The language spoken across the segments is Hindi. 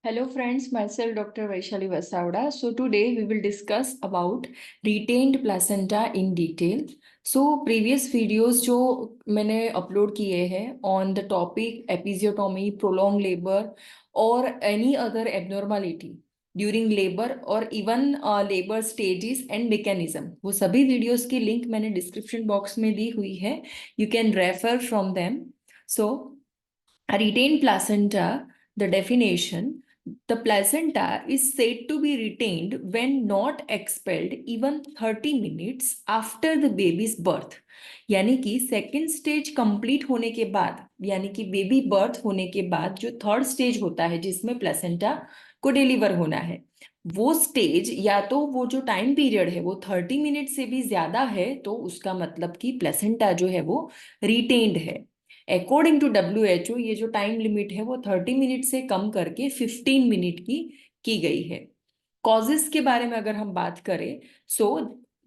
Hello friends, myself Dr. Vaishali Vasavda. So today we will discuss about retained placenta in detail. So previous videos जो मैंने upload किए हैं on the topic episiotomy, prolonged labor or any other abnormality during labor or even labor stages and mechanism, वो सभी videos की link मैंने description box में दी हुई है. You can refer from them. So a retained placenta, the definition, the placenta is said to be retained when not expelled even 30 minutes after the baby's birth. यानी कि सेकेंड स्टेज कंप्लीट होने के बाद, यानी कि बेबी बर्थ होने के बाद जो थर्ड स्टेज होता है जिसमें प्लेसेंटा को डिलीवर होना है, वो स्टेज या तो वो जो टाइम पीरियड है वो 30 मिनट से भी ज्यादा है, तो उसका मतलब कि प्लेसेंटा जो है वो रिटेन्ड है. अकॉर्डिंग टू WHO ये जो टाइम लिमिट है वो 30 मिनट से कम करके 15 मिनट की गई है. कॉजेस के बारे में अगर हम बात करें, so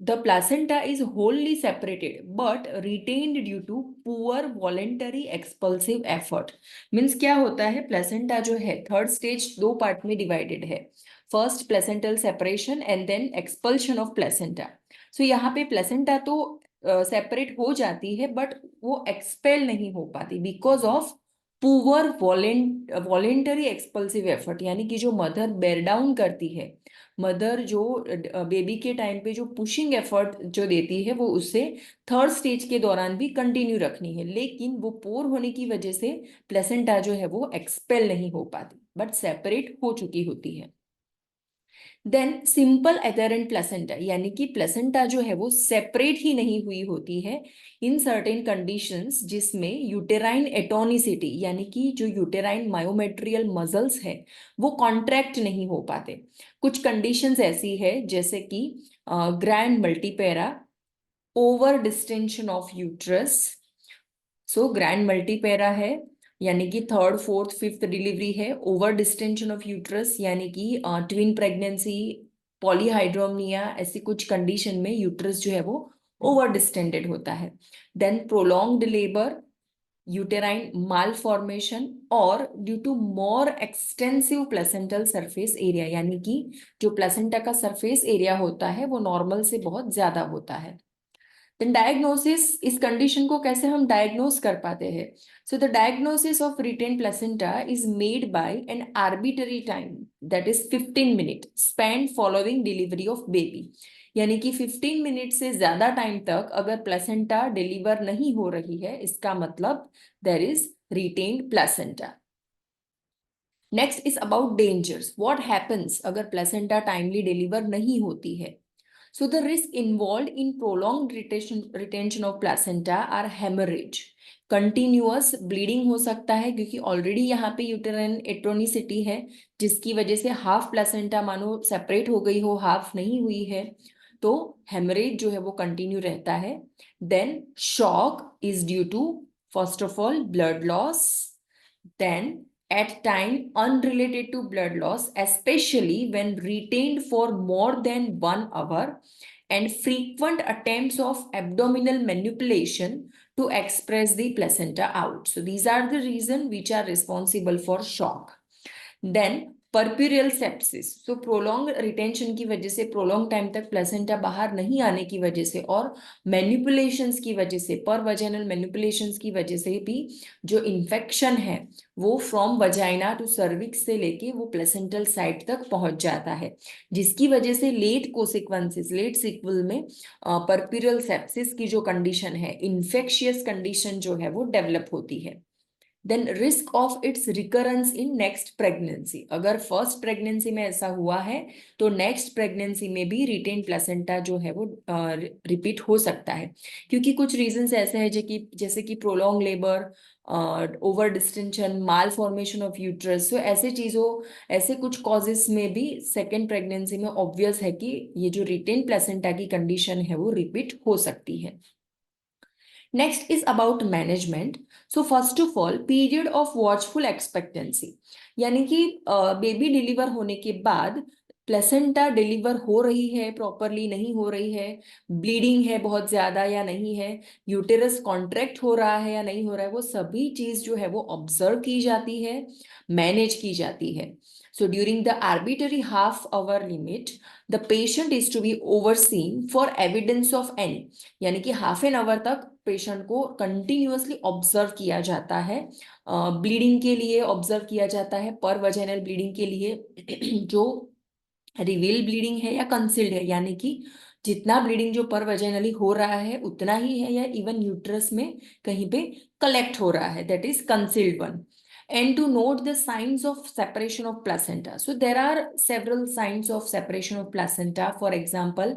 the placenta is wholly separated but retained due to poor voluntary expulsive effort. Means क्या होता है, प्लेसेंटा जो है थर्ड स्टेज दो पार्ट में डिवाइडेड है. First placental separation and then expulsion of placenta. So यहाँ पे प्लेसेंटा तो सेपरेट हो जाती है बट वो एक्सपेल नहीं हो पाती because of poor voluntary expulsive effort. यानी कि जो मदर बेयर डाउन करती है, मदर जो बेबी के टाइम पे जो पुशिंग एफर्ट जो देती है वो उससे थर्ड स्टेज के दौरान भी कंटिन्यू रखनी है, लेकिन वो पोर होने की वजह से प्लेसेंटा जो है वो एक्सपेल नहीं हो पाती बट सेपरेट हो चुकी होती है. देन सिंपल एथेरेंट प्लेसेंटा, यानी कि प्लेसेंटा जो है वो सेपरेट ही नहीं हुई होती है इन सर्टेन कंडीशंस, जिसमें यूटेराइन एटोनिसिटी यानी कि जो यूटेराइन मायोमेट्रियल मसल्स है वो कॉन्ट्रैक्ट नहीं हो पाते. कुछ कंडीशंस ऐसी है जैसे कि grand multipara, over distension of uterus. So grand multipara है यानी कि थर्ड फोर्थ फिफ्थ डिलीवरी है. ओवर डिस्टेंशन ऑफ यूट्रस यानी कि ट्विन प्रेगनेंसी, पॉलीहाइड्रोमिया, ऐसी कुछ कंडीशन में यूट्रस जो है वो ओवर डिस्टेंडेड होता है. Then prolonged labour, uterine malformation और due to more extensive placental surface area, यानी कि जो प्लेसेंटा का सरफेस एरिया होता है वो नॉर्मल से बहुत ज्यादा होता है. देन डायग्नोसिस, इस कंडीशन को कैसे हम डायग्नोस कर पाते हैं? So the diagnosis of retained placenta is made by an arbitrary time that is 15 minute spend following delivery of baby. यानी कि 15 मिनट से ज्यादा टाइम तक अगर प्लेसेंटा डिलीवर नहीं हो रही है, इसका मतलब there is retained placenta. Next is about dangers. What happens अगर प्लेसेंटा टाइमली डिलीवर नहीं होती है? So the risk involved in prolonged retention of placenta are hemorrhage. Continuous bleeding हो सकता है क्योंकि ऑलरेडी यहाँ पे यूटेराइन एट्रोनिसिटी है जिसकी वजह से हाफ प्लेसेंटा मानो सेपरेट हो गई हो, हाफ नहीं हुई है, तो हेमरेज जो है वो कंटिन्यू रहता है. Then shock is due to first of all blood loss, then at time unrelated to blood loss, especially when retained for more than 1 hour, and frequent attempts of abdominal manipulation to express the placenta out. So these are the reasons which are responsible for shock. Then puerperal sepsis. So prolong retention की वजह से, प्रोलॉन्ग टाइम तक प्लेसेंटा बाहर नहीं आने की वजह से और मैनिपुलेशंस की वजह से, पर वजाइनल मैनिपुलेशंस की वजह से भी जो इन्फेक्शन है वो फ्रॉम वजाइना टू सर्विक्स से लेके वो प्लेसेंटल साइट तक पहुंच जाता है, जिसकी वजह से लेट कोसिक्वेंसेस, लेट सिक्वल में पर्प्यूरियल सेप्सिस की जो कंडीशन है, इन्फेक्शियस कंडीशन जो है वो डेवलप होती है. Then risk of its recurrence in next pregnancy. अगर फर्स्ट प्रेगनेंसी में ऐसा हुआ है तो नेक्स्ट प्रेगनेंसी में भी रिटेन प्लेसेंटा जो है वो रिपीट हो सकता है, क्योंकि कुछ रीजंस ऐसे हैं जैसे कि prolong labour, over distension, malformation of uterus. So ऐसे चीजों, ऐसे कुछ कॉजेस में भी सेकेंड प्रेगनेंसी में ऑब्वियस है कि ये जो रिटेन प्लेसेंटा की कंडीशन है वो रिपीट हो सकती है. Next is about management. So first of all, period of watchful expectancy, यानी कि बेबी डिलीवर होने के बाद प्लेसेंटा डिलीवर हो रही है प्रॉपरली, नहीं हो रही है, ब्लीडिंग है बहुत ज्यादा या नहीं है, यूटेरस कॉन्ट्रैक्ट हो रहा है या नहीं हो रहा है, वो सभी चीज जो है वो ऑब्जर्व की जाती है, मैनेज की जाती है. So during the arbitrary half hour limit the patient is to be overseen for evidence of any, यानी कि हाफ एन आवर तक पेशेंट को कंटिन्यूअसली ऑब्जर्व किया जाता है. ब्लीडिंग के लिए ऑब्जर्व किया जाता है, पर वजाइनल ब्लीडिंग के लिए जो रिवील ब्लीडिंग है या कंसील्ड है, यानी कि जितना ब्लीडिंग जो पर वजाइनली हो रहा है उतना ही है, या इवन यूट्रस में कहीं पे कलेक्ट हो रहा है, that is concealed one. And to note the signs of separation of placenta. So there are several signs of separation of placenta. For example,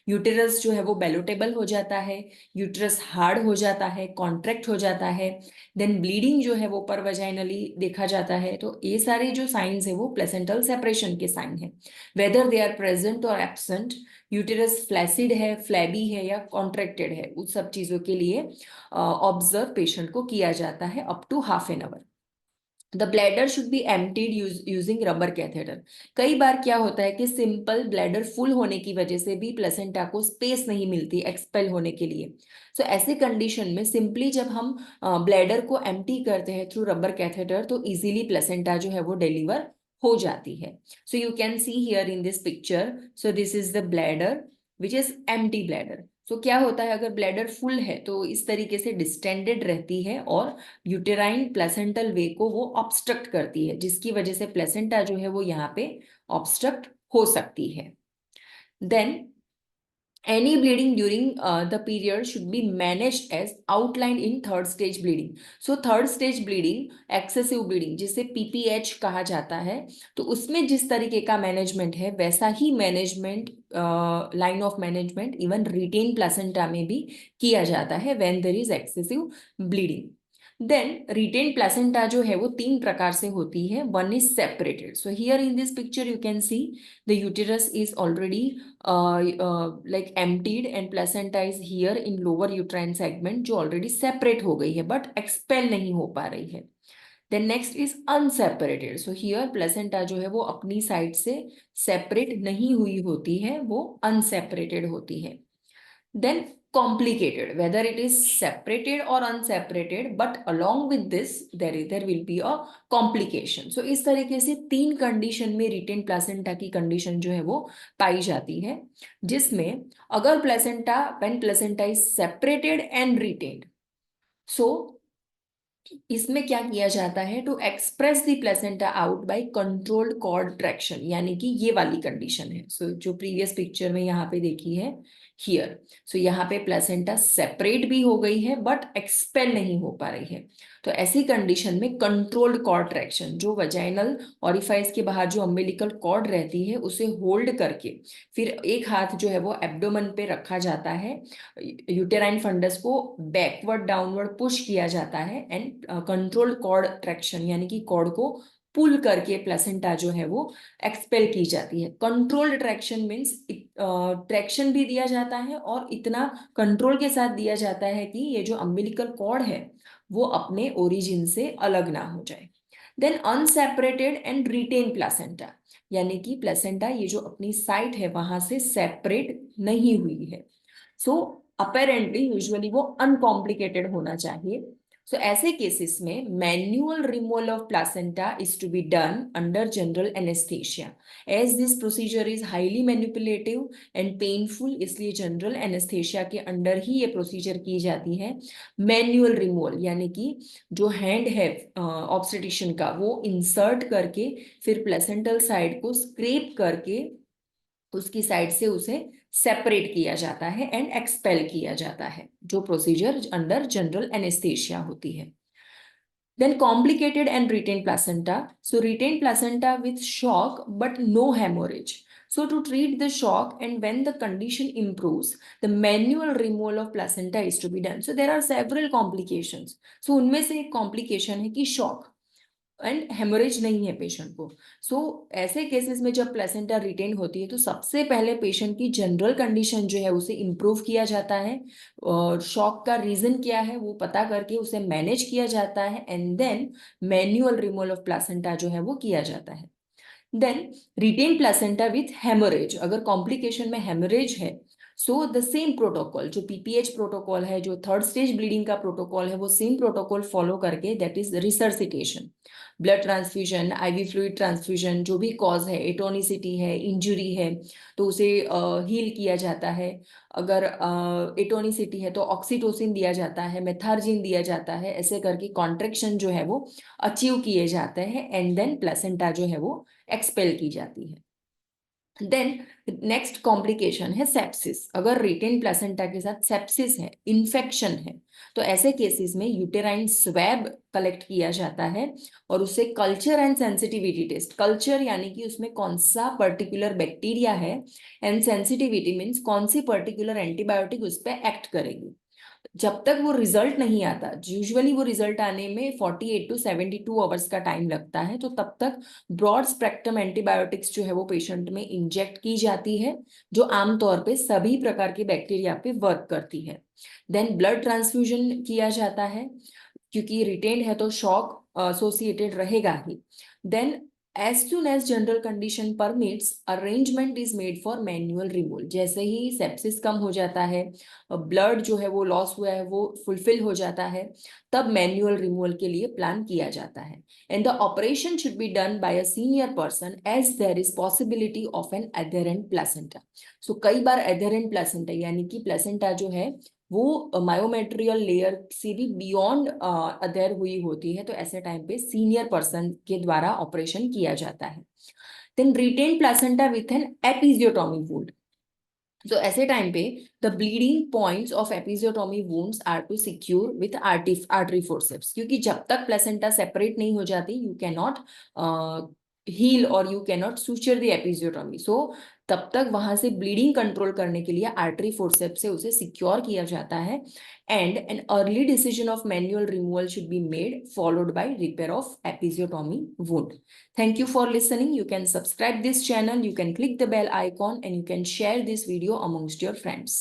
uterus जो है वो बेलोटेबल हो जाता है, यूटेरस हार्ड हो जाता है, कॉन्ट्रैक्ट हो जाता है, देन ब्लीडिंग जो है वो पर वजाइनली देखा जाता है. तो ये सारे जो साइंस है वो प्लेसेंटल सेपरेशन के साइन है. वेदर दे आर प्रेजेंट और एब्सेंट, यूटेरस फ्लैसिड है, फ्लैबी है या कॉन्ट्रैक्टेड है, उस सब चीजों के लिए ऑब्जर्व पेशेंट को किया जाता है up to half an hour. The bladder should be emptied using rubber catheter. कई बार क्या होता है कि सिंपल ब्लैडर फुल होने की वजह से भी प्लेसेंटा को स्पेस नहीं मिलती एक्सपेल होने के लिए. सो ऐसे कंडीशन में सिंपली जब हम ब्लैडर को एम्प्टी करते हैं थ्रू रबर कैथेटर तो इजीली प्लेसेंटा जो है वो डिलीवर हो जाती है. So you can see here in this picture, so this is the bladder which is empty bladder. So क्या होता है अगर ब्लैडर फुल है तो इस तरीके से डिस्टेंडेड रहती है और यूटेराइन प्लेसेंटल वे को वो ऑब्स्ट्रक्ट करती है, जिसकी वजह से प्लेसेंटा जो है वो यहाँ पे ऑब्स्ट्रक्ट हो सकती है. Then any bleeding during the period should be managed as outlined in third stage bleeding. So third stage bleeding, excessive bleeding जिसे PPH कहा जाता है, तो उसमें जिस तरीके का मैनेजमेंट है वैसा ही management, line of management even retain placenta में भी किया जाता है when there is excessive bleeding. Then retain placenta जो है वो तीन प्रकार से होती है. One is separated. So here in this picture you can see the uterus is already like emptied and placenta is here in lower uterine segment जो already separate हो गई है but expel नहीं हो पा रही है. Then next is unseparated. So here placenta जो है वो अपनी साइड से separate नहीं हुई होती है, वो unseparated होती है. Then complicated, whether it is separated or unseparated, but along with this there will be a complication. So इस तरीके से तीन कंडीशन में रिटेन प्लेसेंटा की कंडीशन जो है वो पाई जाती है, जिसमें अगर placenta when placenta is separated and retained, so इसमें क्या किया जाता है to express the placenta out by controlled cord traction, यानी कि ये वाली कंडीशन है. सो जो प्रीवियस पिक्चर में यहाँ पे देखी है हियर, सो यहाँ पे प्लेसेंटा सेपरेट भी हो गई है बट एक्सपेल नहीं हो पा रही है. तो ऐसी कंडीशन में कंट्रोल्ड कॉर्ड ट्रैक्शन, जो वजाइनल ऑरिफाइस के बाहर जो अम्बिलिकल कॉर्ड रहती है उसे होल्ड करके फिर एक हाथ जो है वो एब्डोमेन पे रखा जाता है, यूटेराइन फंडस को बैकवर्ड डाउनवर्ड पुश किया जाता है एंड कंट्रोल्ड कॉर्ड ट्रैक्शन, यानी कि कॉर्ड को पुल करके प्लेसेंटा जो है वो एक्सपेल की जाती है. कंट्रोल्ड ट्रैक्शन मीन्स ट्रैक्शन भी दिया जाता है और इतना कंट्रोल के साथ दिया जाता है कि ये जो अम्बिलिकल कॉर्ड है वो अपने ओरिजिन से अलग ना हो जाए. Then unseparated and retained placenta, यानी कि प्लेसेंटा ये जो अपनी साइट है वहां से सेपरेट नहीं हुई है. सो अपेरेंटली यूजुअली वो अनकॉम्प्लिकेटेड होना चाहिए. सो ऐसे केसेस में manual removal of placenta is to be done under general anaesthesia. As this procedure is highly manipulative and painful, इसलिए जनरल एनेस्थेशिया के अंडर ही ये प्रोसीजर की जाती है. मैन्युअल रिमूवल यानी कि जो हैंड है ऑब्स्टेट्रिशियन का वो इंसर्ट करके फिर प्लेसेंटल साइड को स्क्रेप करके उसकी साइड से उसे सेपरेट किया जाता है एंड एक्सपेल किया जाता है, जो प्रोसीजर अंडर जनरल एनेस्थेशिया होती है. Then complicated and retained placenta. So retained placenta with shock but no hemorrhage. So to treat the shock and when the condition improves, the manual removal of placenta is to be done. So there are several complications. So उनमें से एक complication है कि shock एंड हेमोरेज नहीं है पेशेंट को. सो ऐसे केसेस में जब प्लेसेंटा रिटेन होती है तो सबसे पहले पेशेंट की जनरल कंडीशन जो है उसे इम्प्रूव किया जाता है, और शॉक का रीजन क्या है वो पता करके उसे मैनेज किया जाता है and then manual removal of placenta जो है वो किया जाता है. Then retain placenta with haemorrhage, अगर कॉम्प्लिकेशन में हेमोरेज है, सो द सेम प्रोटोकॉल, जो पीपीएच प्रोटोकॉल है, जो थर्ड स्टेज ब्लीडिंग का प्रोटोकॉल है, वो सेम प्रोटोकॉल फॉलो करके, that is resuscitation, blood transfusion, IV fluid transfusion, जो भी कॉज है, एटोनिसिटी है, इंजुरी है, तो उसे हील किया जाता है। अगर एटोनिसिटी है तो ऑक्सीटोसिन दिया जाता है, मेथार्जिन दिया जाता है, ऐसे करके कॉन्ट्रेक्शन जो है वो अचीव किए जाते हैं, एंड देन प्लेसेंटा जो है वो एक्सपेल की जाती है। देन नेक्स्ट कॉम्प्लिकेशन है सेप्सिस। अगर रिटेन प्लेसेंटा के साथ सेप्सिस है, इन्फेक्शन है, तो ऐसे केसेस में यूटेराइन स्वैब कलेक्ट किया जाता है और उससे culture and sensitivity test, culture यानी कि उसमें कौन सा पर्टिकुलर बैक्टीरिया है, एंड सेंसिटिविटी मीन्स कौन सी पर्टिकुलर एंटीबायोटिक उस पर एक्ट करेगी। जब तक वो रिजल्ट नहीं आता, यूजुअली वो रिजल्ट आने में 48 टू 72 आवर्स का टाइम लगता है, तो तब तक ब्रॉड स्पेक्ट्रम एंटीबायोटिक्स जो है वो पेशेंट में इंजेक्ट की जाती है, जो आमतौर पे सभी प्रकार के बैक्टीरिया पे वर्क करती है। देन ब्लड ट्रांसफ्यूजन किया जाता है, क्योंकि रिटेन्ड है तो शॉक एसोसिएटेड रहेगा ही। Then as soon as general condition permits, arrangement is made for manual removal. जैसे ही सेप्सिस कम हो जाता है, ब्लड जो है वो लॉस हुआ है वो फुलफिल हो जाता है, तब मैन्युअल रिमूवल के लिए प्लान किया जाता है। And the operation should be done by a senior person as there is possibility of an adherent placenta. So कई बार एडेरेंट प्लेसेंटा यानी कि प्लेसेंटा जो है वो मायोमेट्रियल लेयर से भी बियॉन्ड अधेर हुई होती है, तो ऐसे टाइम पे सीनियर पर्सन के द्वारा ऑपरेशन किया जाता है। Then retain placenta with an episiotomy wound. तो ऐसे टाइम पे the bleeding points of episiotomy wounds are to secure with artery forceps, क्योंकि जब तक प्लेसेंटा सेपरेट नहीं हो जाती, यू कैन नॉट हील और you can not suture the episiotomy. So तब तक वहां से ब्लीडिंग कंट्रोल करने के लिए आर्टरी फोर्सेप्स से उसे सिक्योर किया जाता है, and an early decision of manual removal should be made followed by repair of episiotomy wound. Thank you for listening. You can subscribe this channel, you can click the bell icon, and you can share this video amongst your friends.